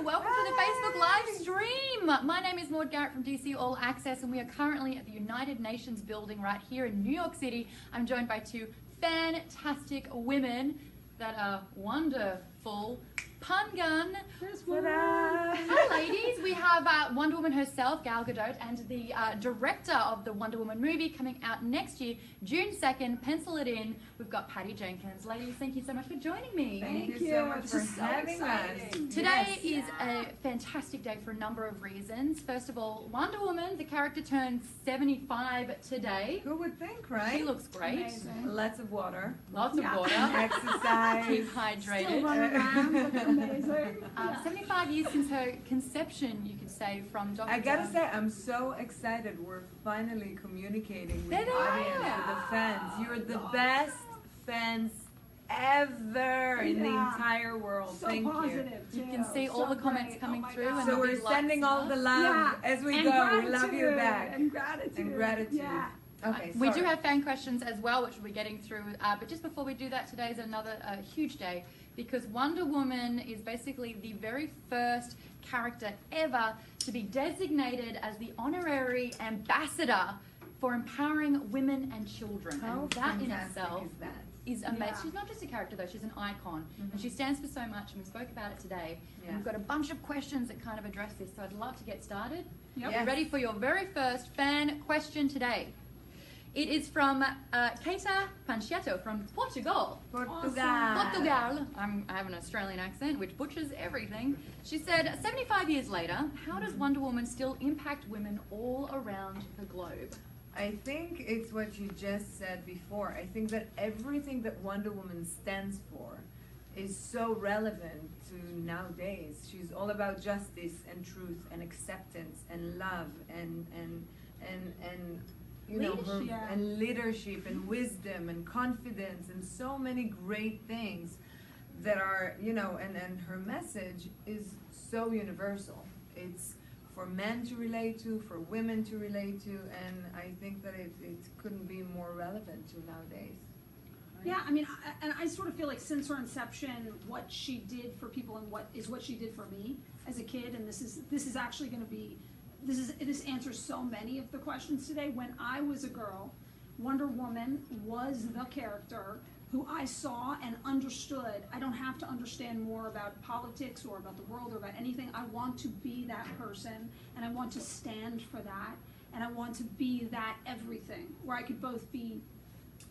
welcome to the Facebook live stream. My name is Maud Garrett from DC All Access, and we are currently at the United Nations building right here in New York City. I'm joined by two fantastic women that are wonderful. Pun gun. Hi ladies, we have Wonder Woman herself, Gal Gadot, and the director of the Wonder Woman movie coming out next year, June 2nd, pencil it in. We've got Patty Jenkins. Ladies, thank you so much for joining me. Thank you so much for having us. Today is a fantastic day for a number of reasons. First of all, Wonder Woman, the character turns 75 today. Who would think, right? She looks great. Amazing. Lots of water. Lots of water. Exercise. Keep hydrated. Still running around, looking amazing. 75 years since her conception, you could say, from Dr. I gotta say, I'm so excited. We're finally communicating with There the they audience, are. with the fans. You're the best fans ever in the Yeah. entire world. So Thank you. positive, You too. can see all So the comments great. coming Oh my through. God. And So the we're big likes sending and all the us. love as we And go. We love you gratitude. back. And gratitude. And gratitude. Yeah. Okay, We do sorry. have fan questions as well, which we'll be getting through. But just before we do that, today is another huge day because Wonder Woman is basically the very first character ever to be designated as the honorary ambassador for empowering women and children. How And that in fantastic itself is that? is amazing. Yeah. She's not just a character though, she's an icon. And she stands for so much, and we spoke about it today. Yeah. And we've got a bunch of questions that kind of address this, so I'd love to get started. Yep. Yes. Ready for your very first fan question today. It is from Keita Pancietto from Portugal. Portugal. Portugal. I have an Australian accent, which butchers everything. She said, 75 years later, how does Wonder Woman still impact women all around the globe? I think it's what you just said before. I think that everything that Wonder Woman stands for is so relevant to nowadays. She's all about justice and truth and acceptance and love and you know, her, Leadership. and leadership and wisdom and confidence and so many great things that are, you know, and her message is so universal. It's for men to relate to, for women to relate to, and I think that it couldn't be more relevant to nowadays. Yeah, I mean, I sort of feel like since her inception, what she did for people and what she did for me as a kid, and this is actually going to be, this answers so many of the questions today. When I was a girl, Wonder Woman was the character who I saw and understood. I don't have to understand more about politics or about the world or about anything. I want to be that person, and I want to stand for that, and I want to be that everything, where I could both be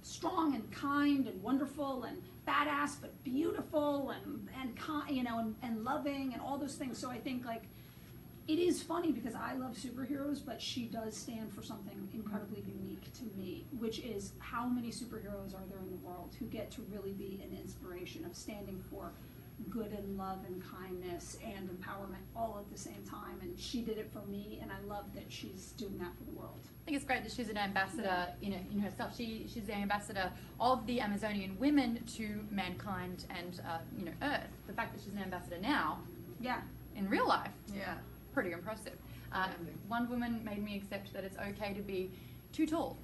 strong and kind and wonderful and badass but beautiful and kind, you know, and loving and all those things. So I think, like, it is funny because I love superheroes, but she does stand for something incredibly unique to me, which is how many superheroes are there in the world who get to really be an inspiration of standing for good and love and kindness and empowerment all at the same time. And she did it for me, and I love that she's doing that for the world. I think it's great that she's an ambassador in herself. She's the ambassador of the Amazonian women to mankind and you know, Earth. The fact that she's an ambassador now, Yeah. in real life, Yeah. pretty impressive. Wonder Woman made me accept that it's okay to be too tall.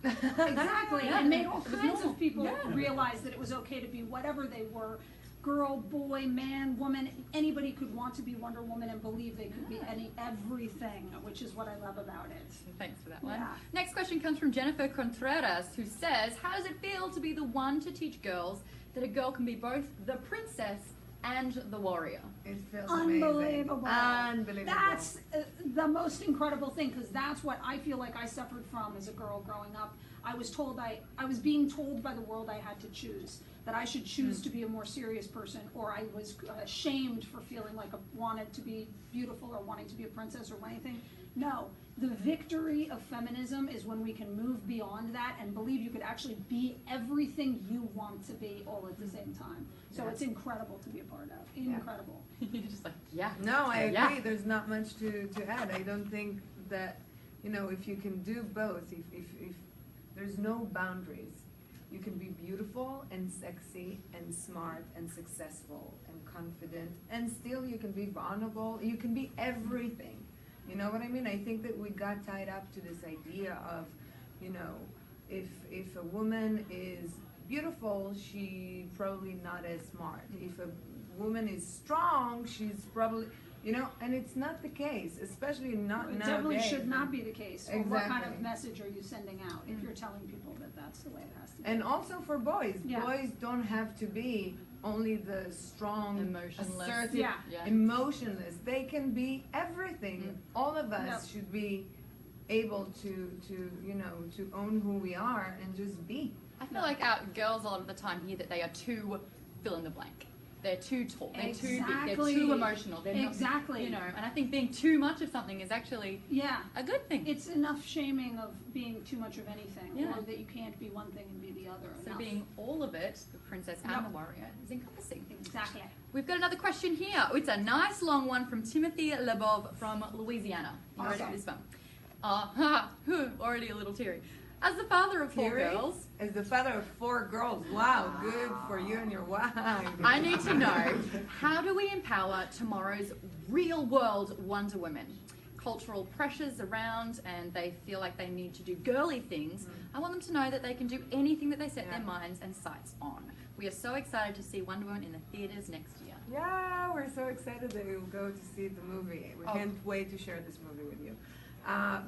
Exactly, Yeah. and made all It was kinds normal. of people Yeah. realize that it was okay to be whatever they were, girl, boy, man, woman. Anybody could want to be Wonder Woman and believe they could be everything, which is what I love about it. Thanks for that one. Yeah. Next question comes from Jennifer Contreras, who says, how does it feel to be the one to teach girls that a girl can be both the princess and the warrior? It feels Unbelievable. amazing. Unbelievable. That's the most incredible thing, because that's what I feel like I suffered from as a girl growing up. I was told I was being told by the world I had to choose, that I should choose to be a more serious person, or I was shamed for feeling like I wanted to be beautiful or wanting to be a princess or anything. No, the victory of feminism is when we can move beyond that and believe you could actually be everything you want to be all at the same time. So Yeah. it's incredible to be a part of. Incredible. You're just like, yeah. No, I agree. Yeah. There's not much to add. I don't think that, you know, if you can do both, if there's no boundaries, you can be beautiful and sexy and smart and successful and confident, and still you can be vulnerable. You can be everything. You know what I mean? I think that we got tied up to this idea of, you know, if a woman is beautiful, she probably not as smart. If a woman is strong, she's probably, you know, and it's not the case, especially not It nowadays. definitely should not be the case. Or what kind of Exactly. message are you sending out if you're telling people that that's the way it has to be? And also for boys, Yeah. boys don't have to be only the strong, Emotionless. assertive, Yeah. Yeah. emotionless. They can be everything. All of us Yep. should be able to you know, to own who we are and just be. I feel like our girls a lot of the time hear that they are too fill in the blank. They're too tall. They're too big. They're Exactly. too emotional. They're not, Exactly. you know. And I think being too much of something is actually Yeah. a good thing. It's enough shaming of being too much of anything, Yeah. or that you can't be one thing and be the other. So Enough. being all of it, the princess and Yep. the warrior, is encompassing. Exactly. We've got another question here. It's a nice long one from Timothy Lebov from Louisiana. You ready for Awesome. this one? Already a little teary. As the father of four Teary? girls, As the father of 4 girls, wow, good for you and your wife. I need to know, how do we empower tomorrow's real world Wonder Women? Cultural pressures around and they feel like they need to do girly things. I want them to know that they can do anything that they set their Yeah. minds and sights on. We are so excited to see Wonder Woman in the theaters next year. Yeah, we're so excited that you'll go to see the movie. We Oh. can't wait to share this movie with you.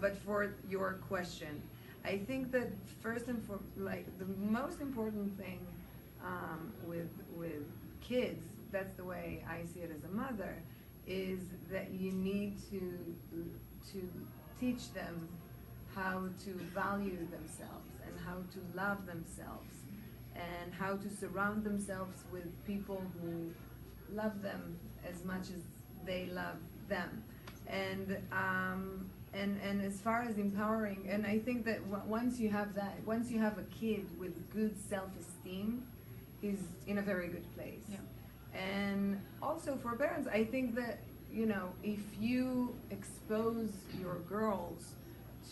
But for your question, I think that first and for like the most important thing with kids, that's the way I see it as a mother, is that you need to teach them how to value themselves and how to love themselves and how to surround themselves with people who love them as much as they love them. And as far as empowering, and I think that once you have that, once you have a kid with good self-esteem, he's in a very good place. Yeah. And also for parents, I think that, you know, if you expose your girls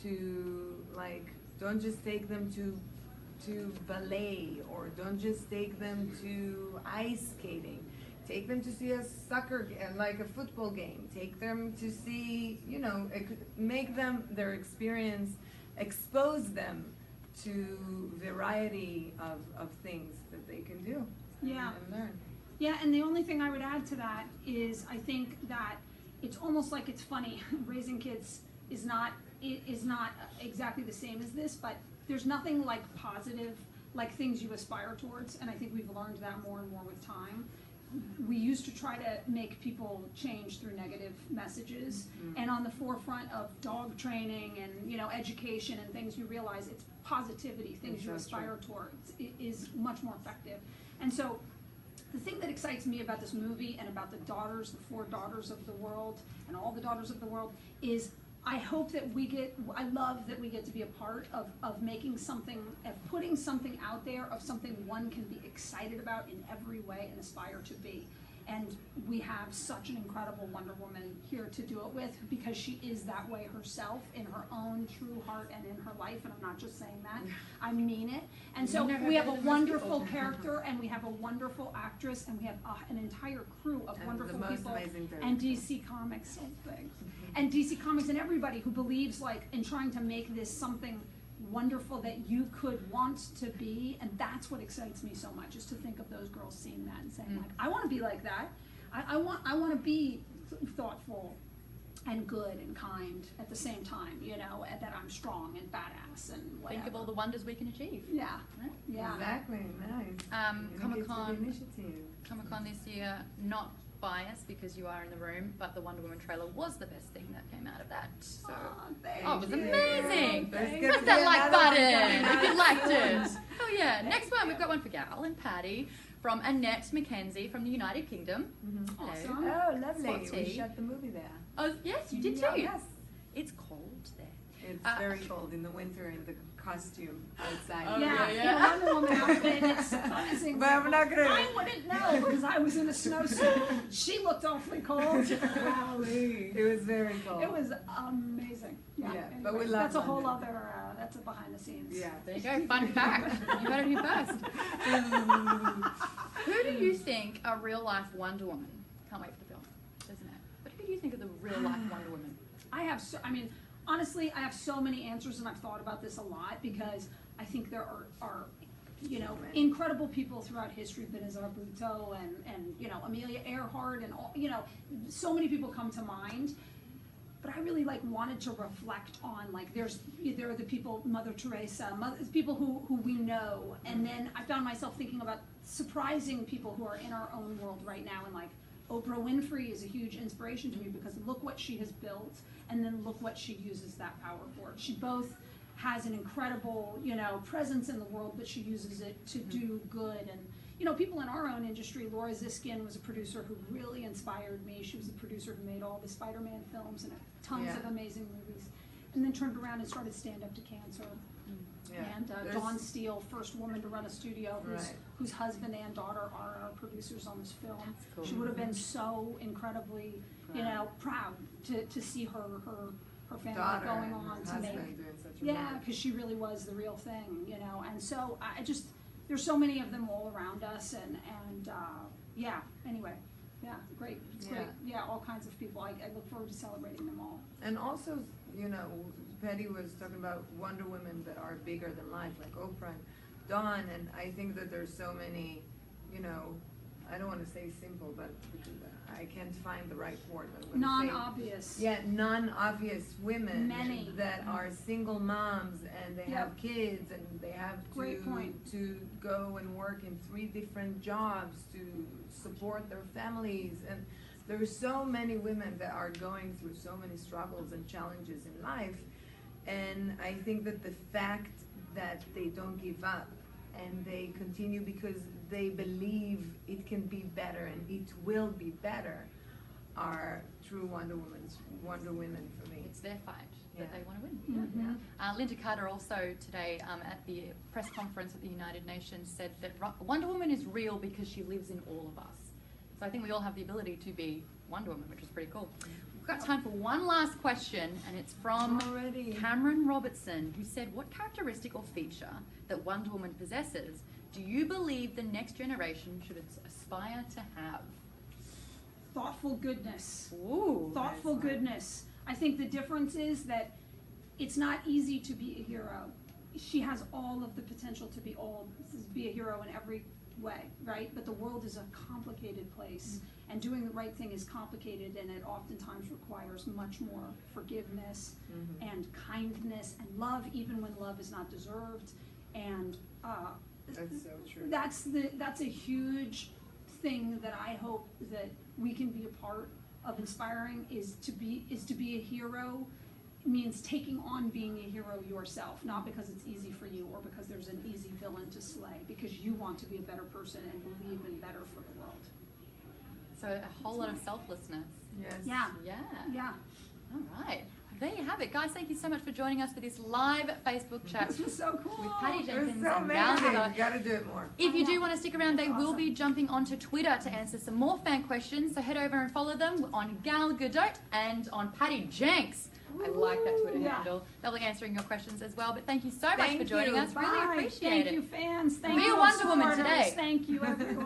to, like, don't just take them to ballet, or don't just take them to ice skating. Take them to see a like a football game. Take them to see, you know, make them their experience, expose them to variety of things that they can do. Yeah. And learn. Yeah, and the only thing I would add to that is I think that it's almost like it's funny. Raising kids is not exactly the same as this, but there's nothing like positive, like things you aspire towards, and I think we've learned that more and more with time. We used to try to make people change through negative messages, and on the forefront of dog training and, you know, education and things, you realize it's positivity, things you That's aspire towards is much more effective. And so the thing that excites me about this movie and about the daughters, the 4 daughters of the world and all the daughters of the world, is I hope that I love that we get to be a part of making something, of putting something out there, of something one can be excited about in every way and aspire to be. And we have such an incredible Wonder Woman here to do it with, because she is that way herself in her own true heart and in her life, and I'm not just saying that, I mean it. And so You know her we have a better than most wonderful people. character, and we have a wonderful actress, and we have an entire crew of And wonderful the most people. amazing And director. DC Comics, so big. And DC Comics and everybody who believes, like, in trying to make this something wonderful that you could want to be, and that's what excites me so much, is to think of those girls seeing that and saying, like, I want to be like that. I want to be thoughtful and good and kind at the same time, you know, and that I'm strong and badass and whatever. Think of all the wonders we can achieve. Yeah, Right? yeah. Exactly, nice. Communicate to the Comic-Con. initiative. Comic-Con this year, not biased because you are in the room, but the Wonder Woman trailer was the best thing that came out of that. So, oh, it was you. amazing! There's Thank gonna Press be that like another one button coming if you out liked soon. it. Oh yeah, next one we've got one for Gal and Patty from Annette Mackenzie from the United Kingdom. Hello. Awesome. Oh, lovely. Spotty. We shot the movie there. Oh yes, you did too. Yes. It's cold there. It's Uh, very cold in the winter in the costume outside. Oh, Yeah, yeah, in yeah. a Wonder Woman outfit, it's surprising. But I'm not gonna- I wouldn't know because I was in a snowsuit. She looked awfully cold. Golly. It was very cold. It was amazing. Yeah, Yeah, anyway, but we love that's a whole London. other. That's a behind the scenes. Yeah. There you go. Fun fact. You heard it here first. Who do you think a real life Wonder Woman? Can't wait for the film, isn't it? But who do you think of the real life Wonder Woman? I mean, honestly, I have so many answers, and I've thought about this a lot because I think there are you know, Right. incredible people throughout history, Benazir Bhutto and you know, Amelia Earhart and all, you know, so many people come to mind. But I really like wanted to reflect on like there are the people, Mother Teresa, people who we know, and then I found myself thinking about surprising people who are in our own world right now, and like Oprah Winfrey is a huge inspiration to me because look what she has built, and then look what she uses that power for. She both has an incredible, you know, presence in the world, but she uses it to do good. And you know, people in our own industry, Laura Ziskin was a producer who really inspired me. She was the producer who made all the Spider-Man films and tons of amazing movies, and then turned around and started Stand Up to Cancer. Yeah. And Dawn Steele, first woman to run a studio, whose husband and daughter are our producers on this film. Cool. She would have been so incredibly, you know, proud to see her family Daughter going and on to husband make. doing such a Yeah, because she really was the real thing, you know. And so I just, there's so many of them all around us, and yeah. Anyway, yeah, great. It's great. Yeah, all kinds of people. I look forward to celebrating them all. And also, you know, Patty was talking about Wonder Women that are bigger than life, like Oprah and Dawn, and I think that there's so many, you know, I don't want to say simple, but because I can't find the right word. But I'm gonna say- Non-obvious. Yeah, non-obvious women Many. that are single moms and they have kids and they have Great point. to go and work in 3 different jobs to support their families. And there's so many women that are going through so many struggles and challenges in life. And I think that the fact that they don't give up and they continue because they believe it can be better and it will be better are true Wonder Women for me. It's their fight that Yeah. they want to win. Mhm. Linda Carter also today at the press conference at the United Nations said that Wonder Woman is real because she lives in all of us. So I think we all have the ability to be Wonder Woman, which is pretty cool. We've got time for one last question, and it's from Already. Cameron Robertson, who said, what characteristic or feature that Wonder Woman possesses do you believe the next generation should aspire to have? Thoughtful goodness. Ooh. Thoughtful nice one. goodness. I think the difference is that it's not easy to be a hero. She has all of the potential to be a hero in every way, right? But the world is a complicated place, and doing the right thing is complicated, and it oftentimes requires much more forgiveness and kindness and love, even when love is not deserved. And That's so true. that's a huge thing that I hope that we can be a part of inspiring, is to be a hero. Means taking on being a hero yourself, not because it's easy for you or because there's an easy villain to slay, because you want to be a better person and believe in better for the world. So a whole lot of selflessness. Yes. Yeah, Yeah. yeah. All right. There you have it. Guys, thank you so much for joining us for this live Facebook chat This was so cool. with Patty It was Jenkins so and Gal amazing. Gadot. You gotta do it more. If you do want to stick around, they will Awesome. be jumping onto Twitter to answer some more fan questions. So head over and follow them on Gal Gadot and on Patty Jenks. I like that Twitter Yeah. handle. They'll be answering your questions as well. But thank you so much Thank for joining you. us. Really Bye. appreciate Thank it. you, fans. Thank Be a you, Wonder Woman supporters. today. Thank you, everyone.